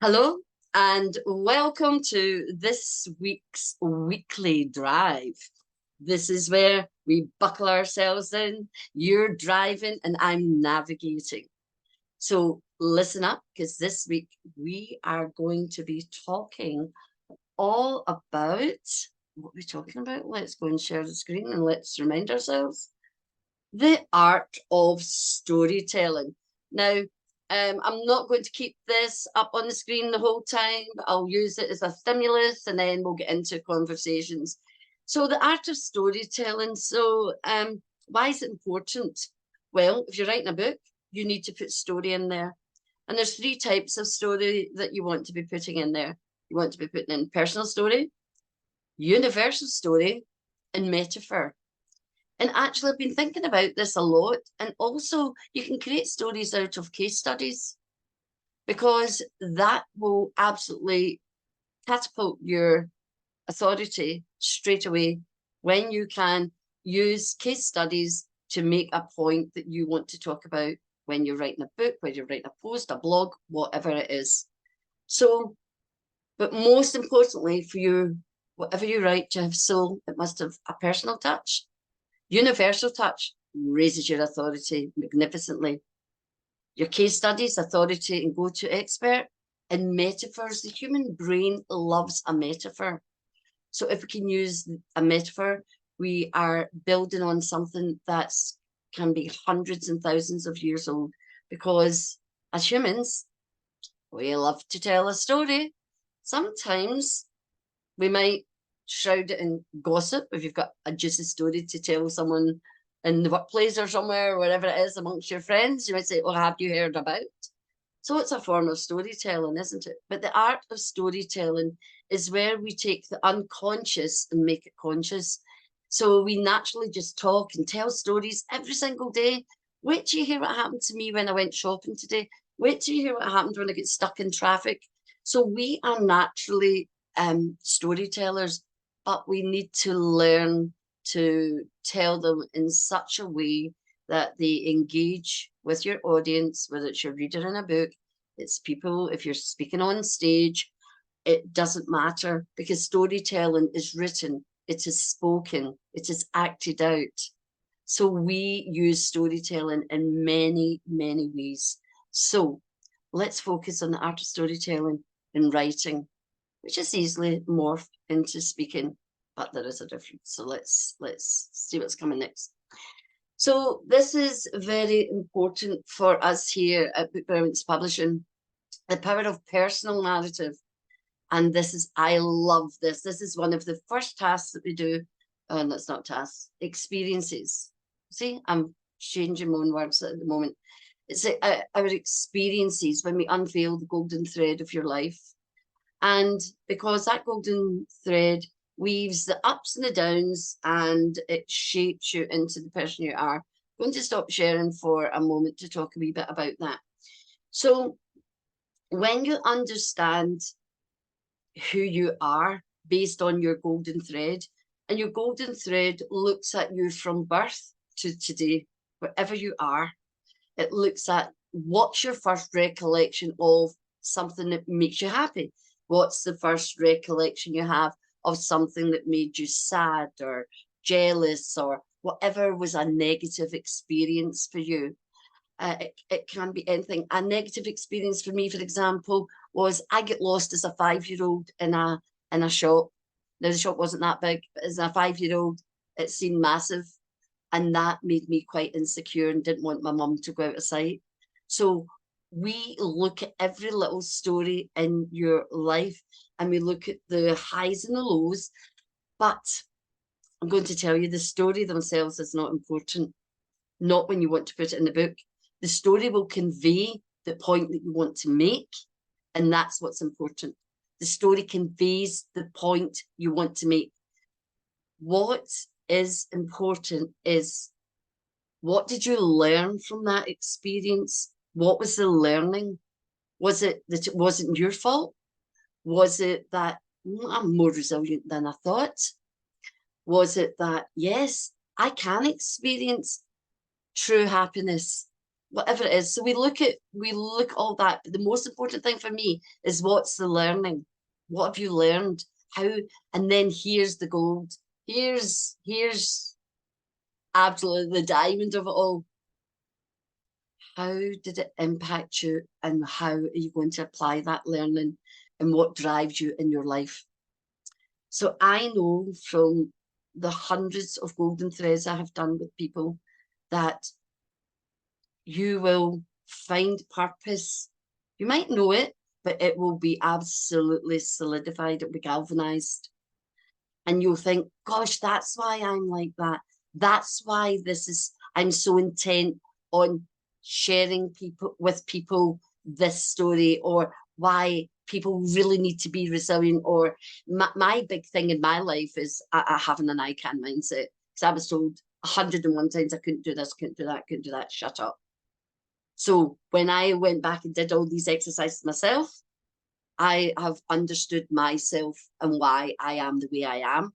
Hello and welcome to this week's weekly drive. This is where we buckle ourselves in. You're driving and I'm navigating. So listen up, because this week we are going to be talking all about what we're talking about. Let's go and share the screen and let's remind ourselves the art of storytelling. Now, I'm not going to keep this up on the screen the whole time. I'll use it as a stimulus and then we'll get into conversations. So the art of storytelling. So why is it important? Well, if you're writing a book, you need to put story in there. And there's three types of story that you want to be putting in there. You want to be putting in personal story, universal story, and metaphor. And actually, I've been thinking about this a lot. And also, you can create stories out of case studies, because that will absolutely catapult your authority straight away when you can use case studies to make a point that you want to talk about when you're writing a book, when you're writing a post, a blog, whatever it is. So, but most importantly for you, whatever you write to have soul, it must have a personal touch. Universal touch raises your authority magnificently. Your case studies, authority and go-to expert, and metaphors. The human brain loves a metaphor. So if we can use a metaphor, we are building on something that can be hundreds and thousands of years old, because as humans, we love to tell a story. Sometimes we might shroud it in gossip. If you've got a juicy story to tell someone in the workplace or somewhere, or wherever it is amongst your friends, you might say, well, have you heard about? So it's a form of storytelling, isn't it? But the art of storytelling is where we take the unconscious and make it conscious. So we naturally just talk and tell stories every single day. Wait till you hear what happened to me when I went shopping today. Wait till you hear what happened when I get stuck in traffic. So we are naturally storytellers, but we need to learn to tell them in such a way that they engage with your audience, whether it's your reader in a book, it's people, if you're speaking on stage, it doesn't matter, because storytelling is written, it is spoken, it is acted out. So we use storytelling in many, many ways. So let's focus on the art of storytelling in writing, which is easily morphed into speaking, but there is a difference. So let's see what's coming next. So this is very important for us here at Brilliance Publishing, the power of personal narrative. And this is, I love this. This is one of the first tasks that we do. And that's not tasks, experiences. See, I'm changing my own words at the moment. It's our experiences when we unveil the golden thread of your life. And because that golden thread weaves the ups and the downs and it shapes you into the person you are. I'm going to stop sharing for a moment to talk a wee bit about that. So when you understand who you are based on your golden thread, and your golden thread looks at you from birth to today, wherever you are, it looks at what's your first recollection of something that makes you happy. What's the first recollection you have of something that made you sad or jealous, or whatever was a negative experience for you? It can be anything. A negative experience for me, for example, was I get lost as a 5-year-old in a shop. Now, the shop wasn't that big, but as a 5-year-old, it seemed massive. And that made me quite insecure and didn't want my mum to go out of sight. So we look at every little story in your life and we look at the highs and the lows. But I'm going to tell you, the story themselves is not important, not when you want to put it in the book. The story will convey the point that you want to make, and that's what's important. The story conveys the point you want to make. What is important is, what did you learn from that experience? What was the learning? Was it that it wasn't your fault? Was it that I'm more resilient than I thought? Was it that, yes, I can experience true happiness whatever it is. So we look at all that. But the most important thing for me is what's the learning? What have you learned? How? And then here's the gold. Here's absolutely the diamond of it all. How did it impact you, and how are you going to apply that learning, and what drives you in your life? So I know from the hundreds of golden threads I have done with people that you will find purpose. You might know it, but it will be absolutely solidified, it'll be galvanized. And you'll think, gosh, that's why I'm like that. That's why I'm so intent on sharing with people this story, or why people really need to be resilient. Or my big thing in my life is having an I can mindset. Because I was told 101 times I couldn't do this, couldn't do that, couldn't do that, shut up. So when I went back and did all these exercises myself, I have understood myself and why I am the way I am.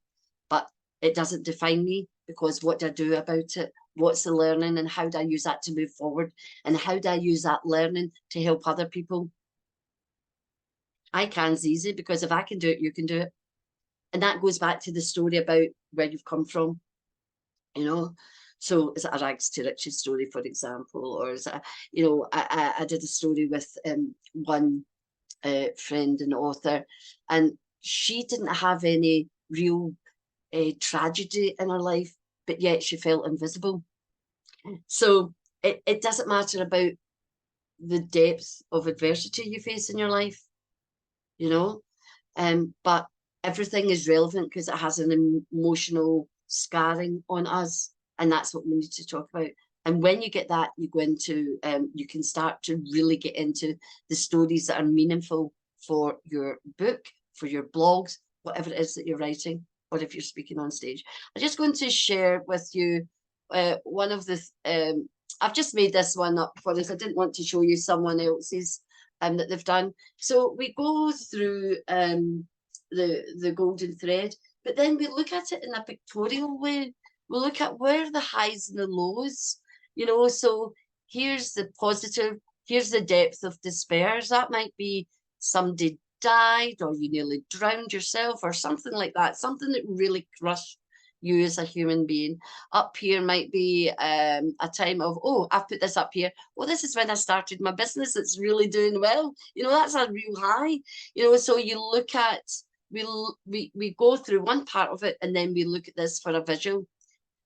But it doesn't define me, because what do I do about it? What's the learning, and how do I use that to move forward? And how do I use that learning to help other people? I can's easy, because if I can do it, you can do it. And that goes back to the story about where you've come from, you know. So is it a rags to riches story, for example? Or is it, I did a story with one friend and author, and she didn't have any real tragedy in her life, but yet she felt invisible. So it doesn't matter about the depth of adversity you face in your life, but everything is relevant because it has an emotional scarring on us, and that's what we need to talk about. And when you get that, you go into, you can start to really get into the stories that are meaningful for your book, for your blogs, whatever it is that you're writing, or if you're speaking on stage. I'm just going to share with you one of the, I've just made this one up for this. I didn't want to show you someone else's that they've done. So we go through the golden thread, but then we look at it in a pictorial way. We look at where the highs and the lows, so here's the positive, here's the depth of despair. That might be somebody died, or you nearly drowned yourself, or something like that, something that really crushed you as a human being. Up here might be a time of, oh, I've put this up here. Well, this is when I started my business. It's really doing well. That's a real high. So you look at, we go through one part of it, and then we look at this for a visual.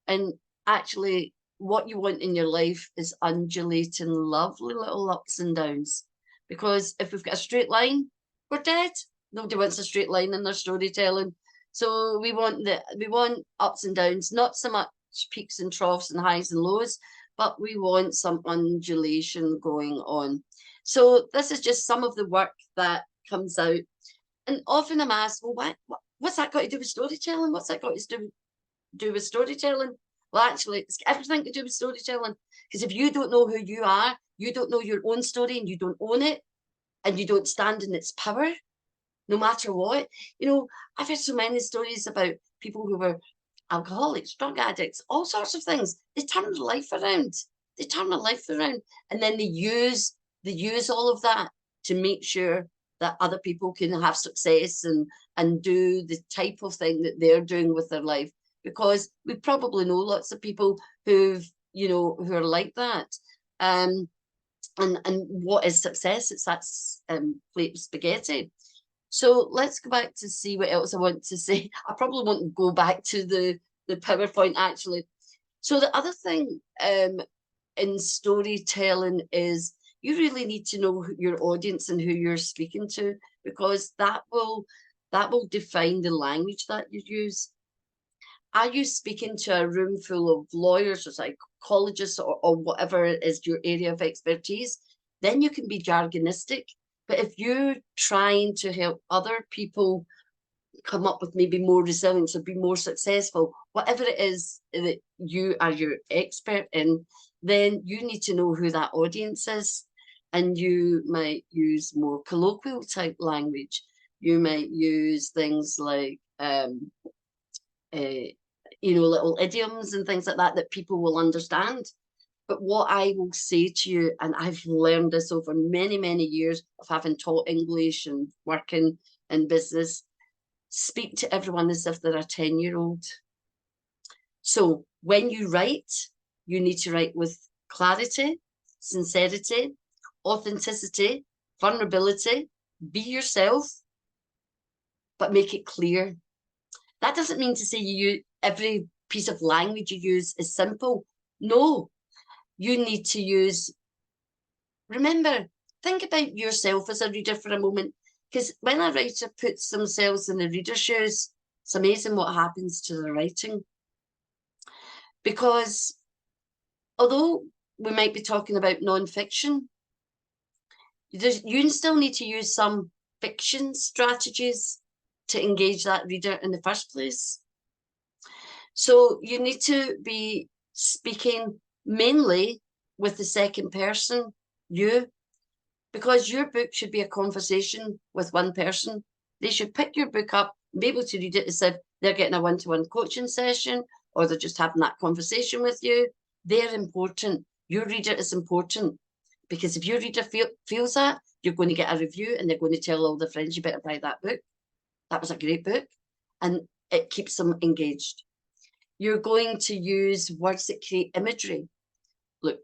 And actually, what you want in your life is undulating, lovely little ups and downs. Because if we've got a straight line, we're dead. Nobody wants a straight line in their storytelling. So we want ups and downs, not so much peaks and troughs and highs and lows, but we want some undulation going on. So this is just some of the work that comes out. And often I'm asked, well, what's that got to do with storytelling? What's that got to do with storytelling? Well, actually, it's everything to do with storytelling. Because if you don't know who you are, you don't know your own story, and you don't own it, and you don't stand in its power, no matter what. I've heard so many stories about people who were alcoholics, drug addicts, all sorts of things. They turn their life around. They turn their life around, and then they use all of that to make sure that other people can have success and do the type of thing that they're doing with their life. Because we probably know lots of people who are like that. And what is success? It's that plate of spaghetti. So let's go back to see what else I want to say. I probably want to go back to the PowerPoint, actually. So the other thing in storytelling is you really need to know your audience and who you're speaking to, because that will define the language that you use. Are you speaking to a room full of lawyers or psychologists or whatever is your area of expertise? Then you can be jargonistic. But if you're trying to help other people come up with maybe more resilience or be more successful, whatever it is that you are your expert in, then you need to know who that audience is. And you might use more colloquial type language. You might use things like little idioms and things like that people will understand. But what I will say to you, and I've learned this over many, many years of having taught English and working in business, speak to everyone as if they're a 10-year-old. So when you write, you need to write with clarity, sincerity, authenticity, vulnerability, be yourself, but make it clear. That doesn't mean to say every piece of language you use is simple. No, you need to use, remember, think about yourself as a reader for a moment, because when a writer puts themselves in the reader's shoes, it's amazing what happens to the writing. Because although we might be talking about non-fiction, you still need to use some fiction strategies to engage that reader in the first place. So you need to be speaking mainly with the second person, you, because your book should be a conversation with one person. They should pick your book up, be able to read it as if they're getting a one-to-one coaching session, or they're just having that conversation with you. They're important. Your reader is important, because if your reader feels that, you're going to get a review and they're going to tell all their friends, you better buy that book. That was a great book. And it keeps them engaged. You're going to use words that create imagery. Look,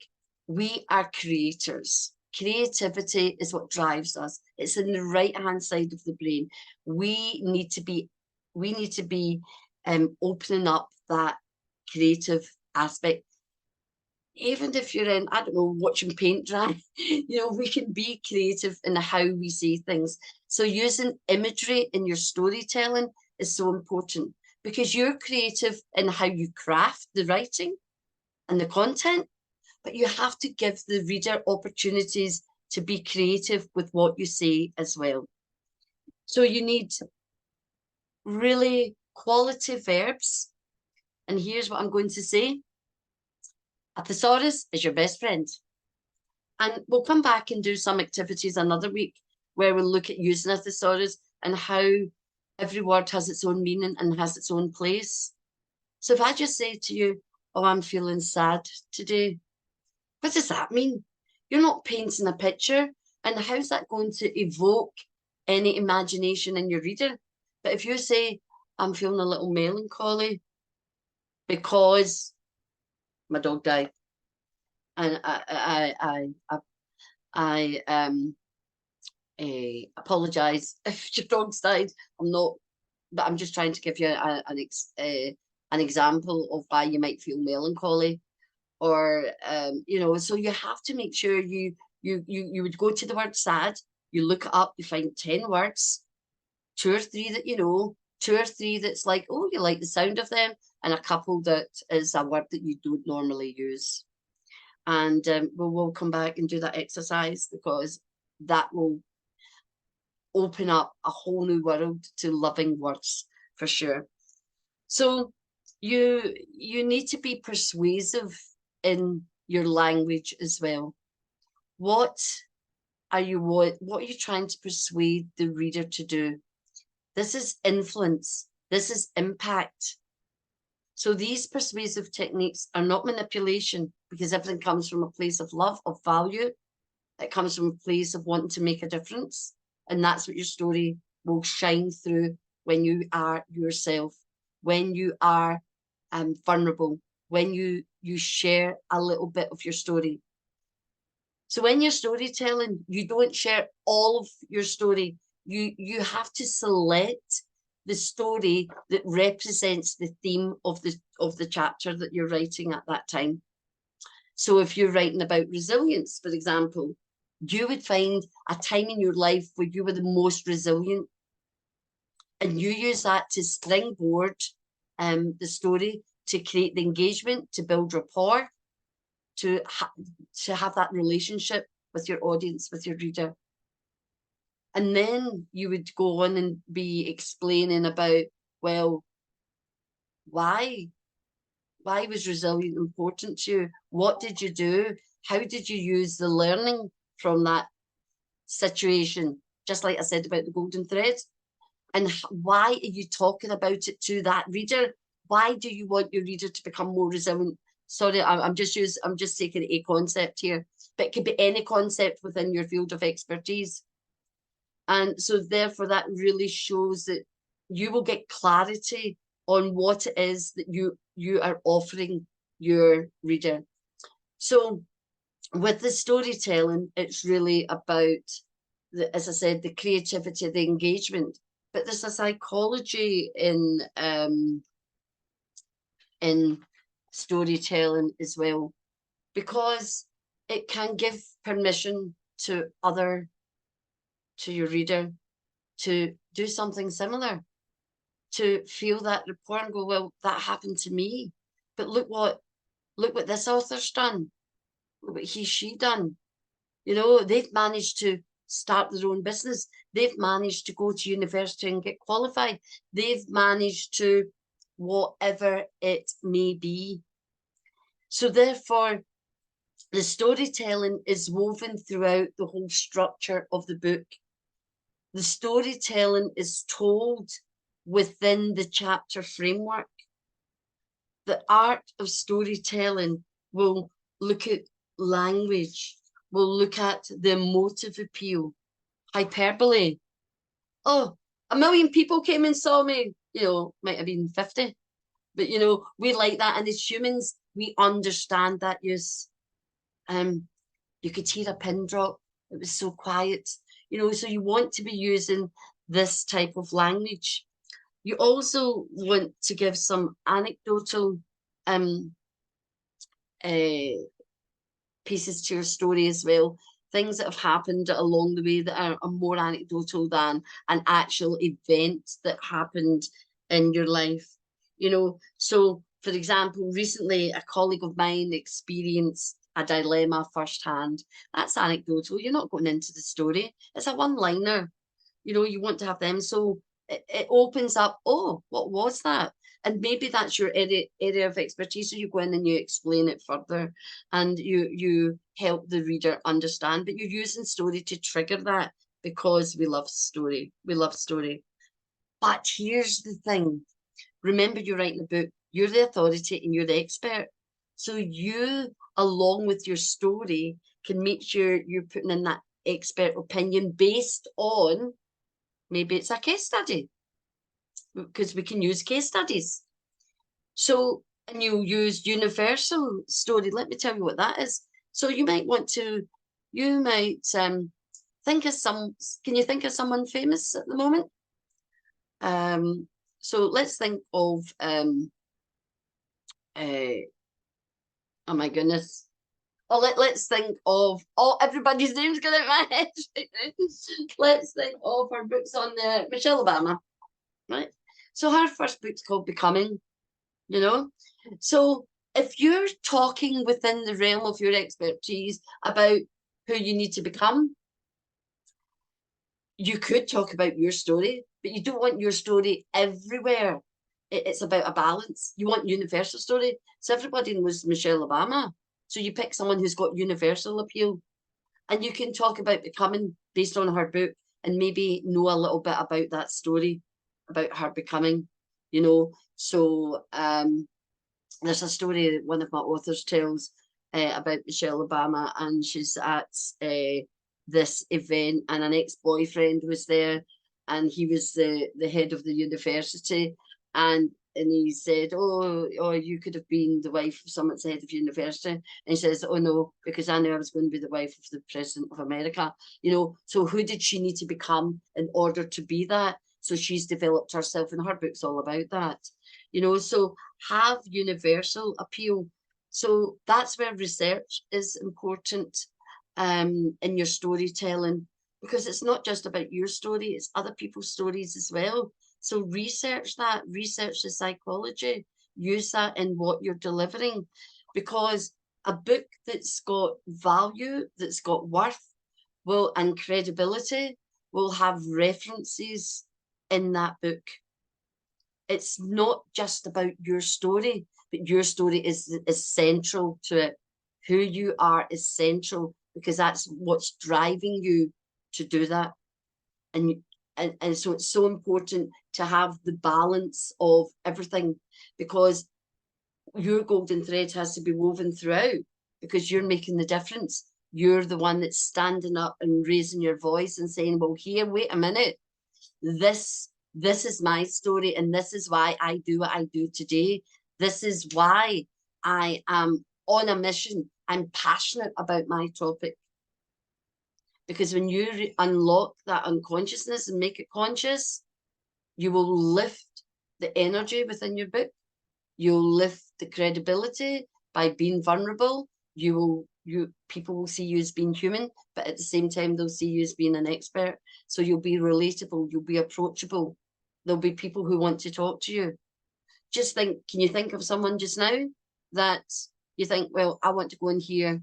we are creators. Creativity is what drives us. It's in the right-hand side of the brain. We need to be opening up that creative aspect. Even if you're in, I don't know, watching paint dry, we can be creative in how we see things. So using imagery in your storytelling is so important, because you're creative in how you craft the writing and the content, but you have to give the reader opportunities to be creative with what you say as well. So you need really quality verbs. And here's what I'm going to say. A thesaurus is your best friend. And we'll come back and do some activities another week where we'll look at using a thesaurus and how every word has its own meaning and has its own place. So if I just say to you, oh, I'm feeling sad today, what does that mean? You're not painting a picture. And how's that going to evoke any imagination in your reader? But if you say, I'm feeling a little melancholy because my dog died, and I apologize if your dog's died. I'm not, but I'm just trying to give you an example of why you might feel melancholy, or so you have to make sure you would go to the word sad, you look it up, you find 10 words, 2 or 3 that you know, 2 or 3 that's like, oh, you like the sound of them, and a couple that is a word that you don't normally use. And we'll come back and do that exercise, because that will open up a whole new world to loving words for sure. So you need to be persuasive in your language as well. What are you trying to persuade the reader to do? This is influence. This is impact. So these persuasive techniques are not manipulation, because everything comes from a place of love, of value. It comes from a place of wanting to make a difference. And that's what your story will shine through when you are yourself, when you are vulnerable, when you share a little bit of your story. So when you're storytelling, you don't share all of your story. You have to select the story that represents the theme of the chapter that you're writing at that time. So if you're writing about resilience, for example, you would find a time in your life where you were the most resilient, and you use that to springboard the story, to create the engagement, to build rapport, to have that relationship with your audience, with your reader. And then you would go on and be explaining about, well, why was resilience important to you? What did you do? How did you use the learning from that situation? Just like I said about the golden thread. And why are you talking about it to that reader? Why do you want your reader to become more resilient? Sorry, I'm just taking a concept here, but it could be any concept within your field of expertise. And so therefore that really shows that you will get clarity on what it is that you are offering your reader. So with the storytelling, it's really about as I said, the creativity, the engagement, but there's a psychology in storytelling as well, because it can give permission to your reader to do something similar, to feel that rapport and go, well, that happened to me, but look what this author's done, look what she done. You know, they've managed to start their own business. They've managed to go to university and get qualified. They've managed to whatever it may be. So therefore, the storytelling is woven throughout the whole structure of the book. The storytelling is told within the chapter framework. The art of storytelling will look at language, will look at the emotive appeal, hyperbole. Oh, 1,000,000 people came and saw me, you know, might have been 50, but you know, we like that. And as humans, we understand that use. You could hear a pin drop. It was so quiet, you know, so you want to be using this type of language. You also want to give some anecdotal pieces to your story as well. Things that have happened along the way that are more anecdotal than an actual event that happened in your life. You know, so for example, recently a colleague of mine experienced a dilemma firsthand. That's anecdotal. You're not going into the story. It's a one-liner. You know, you want to have them. So it opens up, oh, what was that? And maybe that's your area of expertise. So you go in and you explain it further and you help the reader understand. But you're using story to trigger that, because we love story. We love story. But here's the thing. Remember, you're writing a book. You're the authority and you're the expert. So you, along with your story, can make sure you're putting in that expert opinion based on, maybe it's a case study, because we can use case studies. So, and you use universal story. Let me tell you what that is. So you might think of can you think of someone famous at the moment? So let's think of, oh my goodness. Oh, let's think of, everybody's name's going out my head. Let's think of her books on Michelle Obama, right? So her first book's called Becoming, you know? So if you're talking within the realm of your expertise about who you need to become, you could talk about your story, but you don't want your story everywhere. It's about a balance. You want universal story. So everybody knows Michelle Obama. So you pick someone who's got universal appeal, and you can talk about becoming based on her book and maybe know a little bit about that story, about her becoming, you know. So there's a story that one of my authors tells about Michelle Obama, and she's at this event and an ex-boyfriend was there, and he was the head of the university, and he said, oh, you could have been the wife of someone's head of university. And he says, oh no, because I knew I was going to be the wife of the president of America. You know, so who did she need to become in order to be that? So she's developed herself, and her book's all about that. You know, so have universal appeal. So that's where research is important in your storytelling, because it's not just about your story, it's other people's stories as well. So research that, research the psychology, use that in what you're delivering, because a book that's got value, that's got worth, and credibility, will have references in that book. It's not just about your story, but your story is central to it. Who you are is central, because that's what's driving you to do that. And so it's so important to have the balance of everything, because your golden thread has to be woven throughout, because you're making the difference. You're the one that's standing up and raising your voice and saying, well, here, wait a minute. This is my story, and this is why I do what I do today. This is why I am on a mission. I'm passionate about my topic. Because when you unlock that unconsciousness and make it conscious, you will lift the energy within your book. You'll lift the credibility by being vulnerable. People will see you as being human, but at the same time, they'll see you as being an expert. So you'll be relatable, you'll be approachable. There'll be people who want to talk to you. Just think, can you think of someone just now that you think, well, I want to go and hear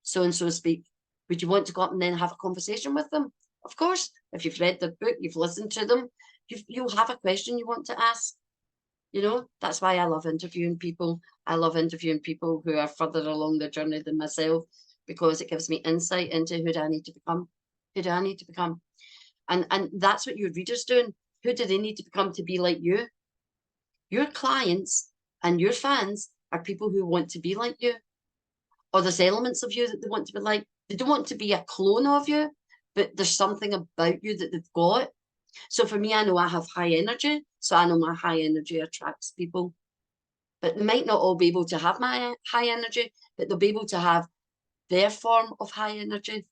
so-and-so speak? Would you want to go up and then have a conversation with them? Of course, if you've read the book, you've listened to them, you'll have a question you want to ask. You know, that's why I love interviewing people. I love interviewing people who are further along their journey than myself, because it gives me insight into who do I need to become? Who do I need to become? And that's what your readers doing. Who do they need to become to be like you? Your clients and your fans are people who want to be like you. Or there's elements of you that they want to be like. They don't want to be a clone of you, but there's something about you that they've got. So for me, I know I have high energy. So I know my high energy attracts people. But they might not all be able to have my high energy, but they'll be able to have their form of high energy,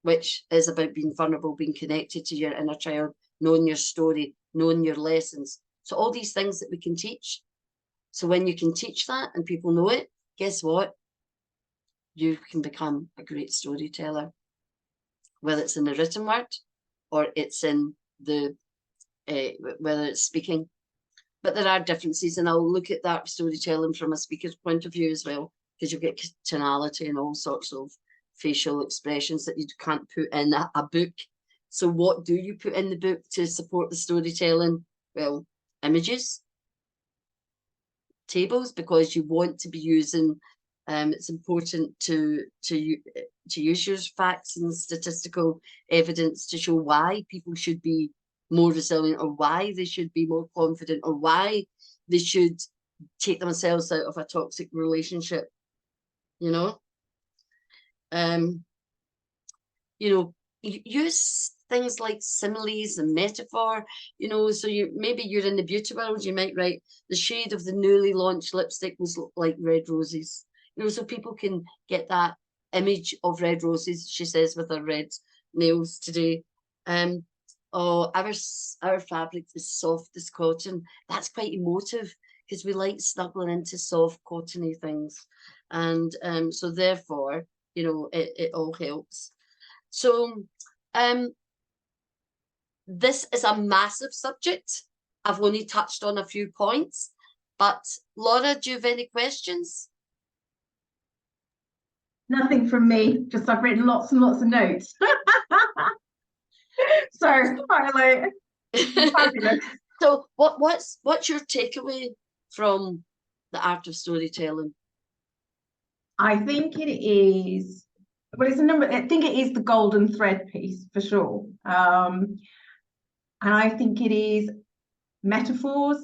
which is about being vulnerable, being connected to your inner child, knowing your story, knowing your lessons. So all these things that we can teach. So when you can teach that and people know it, guess what? You can become a great storyteller, whether it's in the written word or it's in the whether it's speaking. But there are differences, and I'll look at that storytelling from a speaker's point of view as well, because you'll get tonality and all sorts of facial expressions that you can't put in a book. So what do you put in the book to support the storytelling? Well, images, tables, because you want to be using it's important to use your facts and statistical evidence to show why people should be more resilient, or why they should be more confident, or why they should take themselves out of a toxic relationship. You know, use things like similes and metaphor. So maybe you're in the beauty world, you might write the shade of the newly launched lipstick was like red roses. So people can get that image of red roses, she says, with her red nails today. Oh, our fabric is soft as cotton. That's quite emotive, because we like snuggling into soft, cottony things. And so therefore, it all helps. So this is a massive subject. I've only touched on a few points. But Laura, do you have any questions? Nothing from me, just I've written lots and lots of notes. So highlight. Fabulous. So what's your takeaway from the art of storytelling? I think it is, well, it's a number, I think it is the golden thread piece for sure. And I think it is metaphors.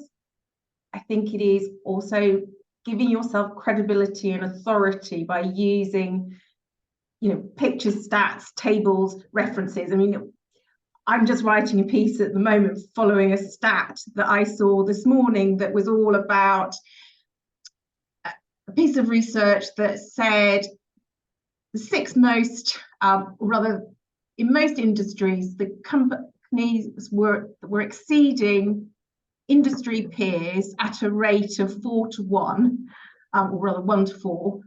I think it is also giving yourself credibility and authority by using, pictures, stats, tables, references. I mean, I'm just writing a piece at the moment following a stat that I saw this morning that was all about a piece of research that said the six most, or rather, in most industries, the companies were exceeding industry peers at a rate of 4 to 1, or rather 1 to 4.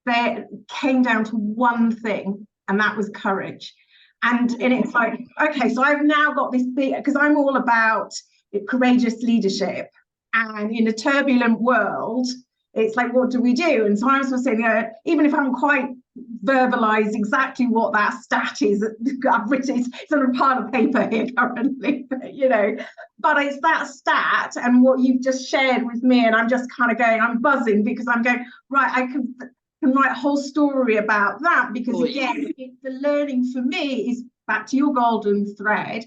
There came down to one thing, and that was courage. And it's like, okay, so I've now got this big, because I'm all about courageous leadership. And in a turbulent world, it's like, what do we do? And so I was saying, even if I haven't quite verbalized exactly what that stat is, I've written it's on a pile of paper here currently, but it's that stat and what you've just shared with me, and I'm just kind of going, I'm buzzing, because I'm going, right, I can write a whole story about that, because again, the learning for me is back to your golden thread.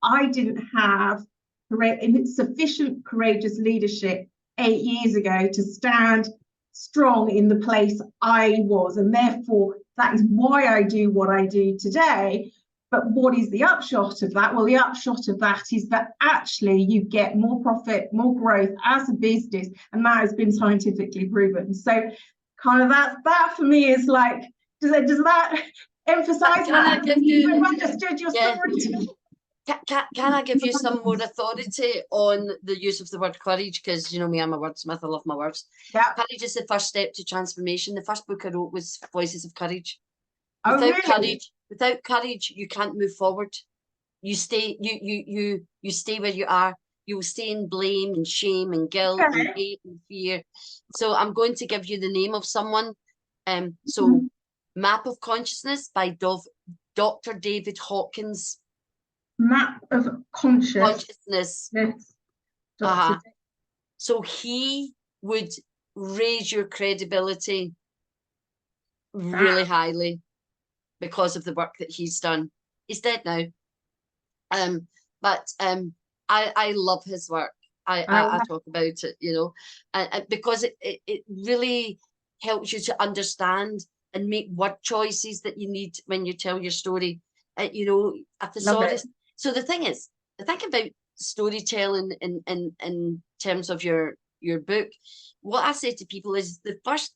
I didn't have sufficient courageous leadership 8 years ago to stand strong in the place I was, and therefore that is why I do what I do today. But what is the upshot of that? Well, the upshot of that is that actually you get more profit, more growth as a business, and that has been scientifically proven. So kind of that for me is like, does that emphasize that? You've understood your story? Can I give you some more authority on the use of the word courage? Because you know me, I'm a wordsmith, I love my words. Yeah. Courage is the first step to transformation. The first book I wrote was Voices of Courage. Oh, Without courage, you can't move forward. You stay, you stay where you are. You will stay in blame and shame and guilt and hate and fear. So I'm going to give you the name of someone. Map of Consciousness by Dr. David Hawkins. Map of Consciousness. Yes. So he would raise your credibility really highly because of the work that he's done. He's dead now. But I love his work. I talk about it, you know, and because it really helps you to understand and make word choices that you need when you tell your story. You know, a thesaurus. So the thing about storytelling in terms of your book, what I say to people is the first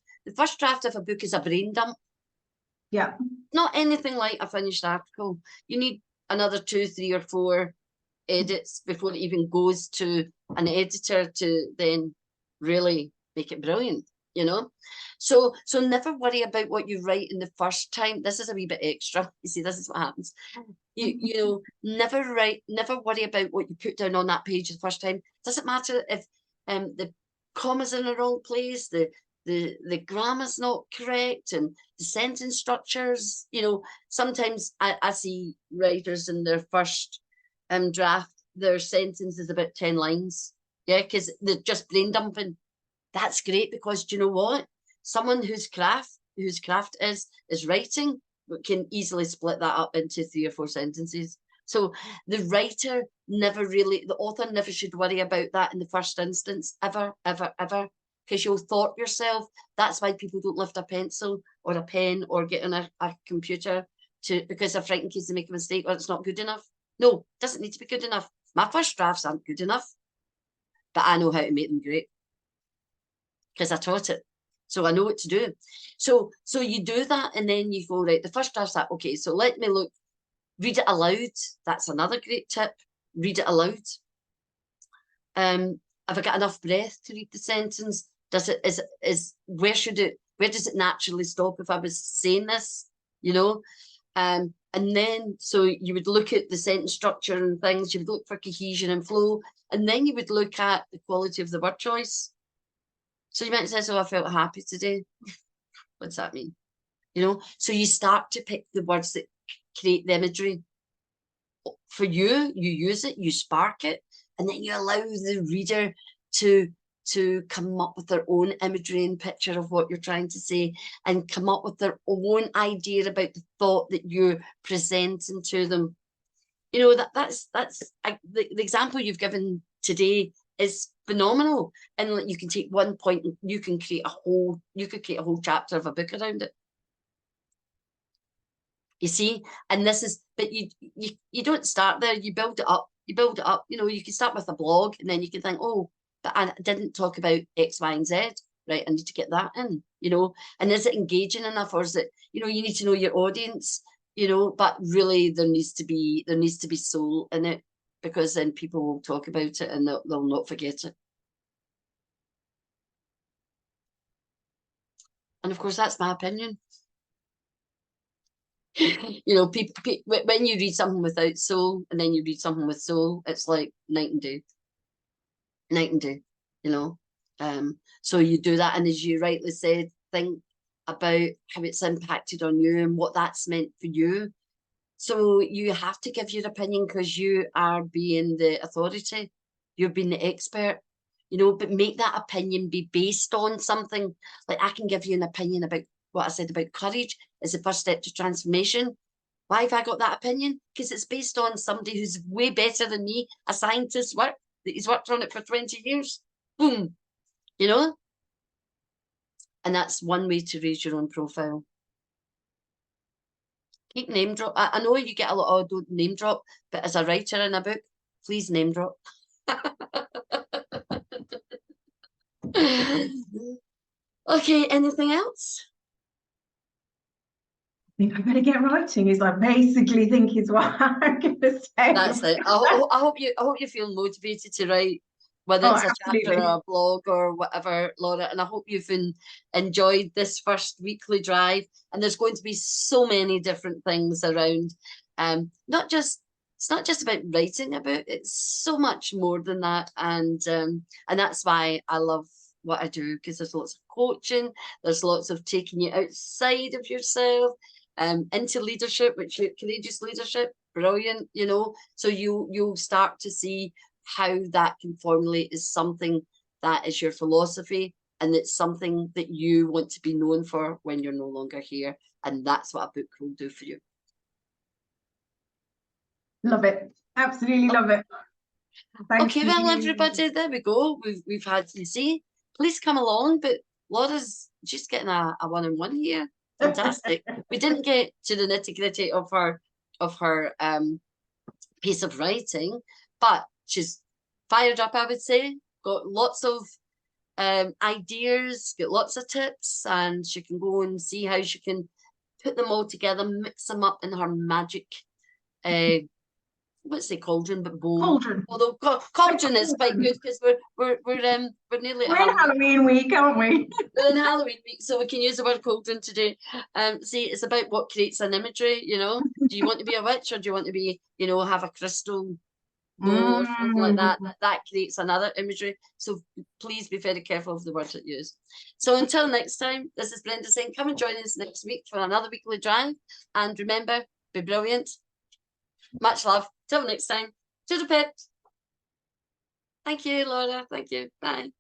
draft of a book is a brain dump. Yeah. Not anything like a finished article. You need another 2, 3, or 4 edits before it even goes to an editor to then really make it brilliant, you know. So never worry about what you write in the first time. This is a wee bit extra. You see, this is what happens. You know, never worry about what you put down on that page the first time. Doesn't matter if the comma's in the wrong place, the grammar's not correct, and the sentence structures, you know. Sometimes I see writers in their first draft, their sentence is about 10 lines. Yeah, because they're just brain dumping. That's great, because do you know what? Someone whose craft is writing can easily split that up into 3 or 4 sentences. So the author never should worry about that in the first instance, ever, ever, ever, because you'll thwart yourself. That's why people don't lift a pencil or a pen or get on a computer because they're frightened in case they make a mistake or it's not good enough. No, it doesn't need to be good enough. My first drafts aren't good enough, but I know how to make them great because I taught it. So I know what to do. So you do that, and then you go, right, the first draft's that, okay, so let me look, read it aloud. That's another great tip. Read it aloud. Have I got enough breath to read the sentence? Where does it naturally stop if I was saying this, you know? And then, so you would look at the sentence structure and things, you would look for cohesion and flow, and then you would look at the quality of the word choice. So you might say, so I felt happy today. What's that mean? You know, so you start to pick the words that create the imagery. For you, you use it, you spark it, and then you allow the reader to come up with their own imagery and picture of what you're trying to say, and come up with their own idea about the thought that you're presenting to them. You know, that's the example you've given today is phenomenal. And like, you can take one point and you could create a whole chapter of a book around it. You see, and this is, but you don't start there, you build it up. You know, you can start with a blog, and then you can think, oh, but I didn't talk about X, Y, and Z. Right, I need to get that in, you know. And is it engaging enough, or is it, you know, you need to know your audience, you know, but really there needs to be soul in it, because then people will talk about it and they'll not forget it. And of course, that's my opinion. You know, people, when you read something without soul and then you read something with soul, it's like night and day, you know. So you do that, and as you rightly said, think about how it's impacted on you and what that's meant for you. So you have to give your opinion because you are being the authority, you're being the expert, you know, but make that opinion be based on something. Like, I can give you an opinion about what I said about courage is the first step to transformation. Why have I got that opinion? Because it's based on somebody who's way better than me, a scientist's work, that he's worked on it for 20 years. Boom, you know? And that's one way to raise your own profile. Keep name drop. I know you get a lot of don't name drop, but as a writer in a book, please name drop. Okay, anything else? I think I better get writing, is I basically think is what I'm going to say. That's it. I hope you feel motivated to write, whether it's a chapter or a blog or whatever, Laura. And I hope you've enjoyed this first weekly drive. And there's going to be so many different things around. It's not just about writing a book. It's so much more than that. And that's why I love what I do, because there's lots of coaching, there's lots of taking you outside of yourself, into leadership, which courageous leadership, brilliant, you know. So you'll start to see how that can formulate is something that is your philosophy, and it's something that you want to be known for when you're no longer here. And that's what a book will do for you. Love it. Absolutely love it. Thank you. Well, everybody, there we go. We've had, you see, please come along, but Laura's just getting a one-on-one here. Fantastic. We didn't get to the nitty-gritty of her piece of writing, but she's fired up, I would say. Got lots of ideas, got lots of tips, and she can go and see how she can put them all together, mix them up in her magic what's the cauldron, but bowl. Cauldron. Although cauldron is quite good, because we're nearly in Halloween week, aren't we? We're in Halloween week, so we can use the word cauldron today. See, it's about what creates an imagery, you know. Do you want to be a witch, or do you want to be, you know, have a crystal bowl or something like that? That creates another imagery. So please be very careful of the words that you use. So until next time, this is Brenda saying, come and join us next week for another weekly drive. And remember, be brilliant. Much love. Till next time. To the pit. Thank you, Laura. Thank you. Bye.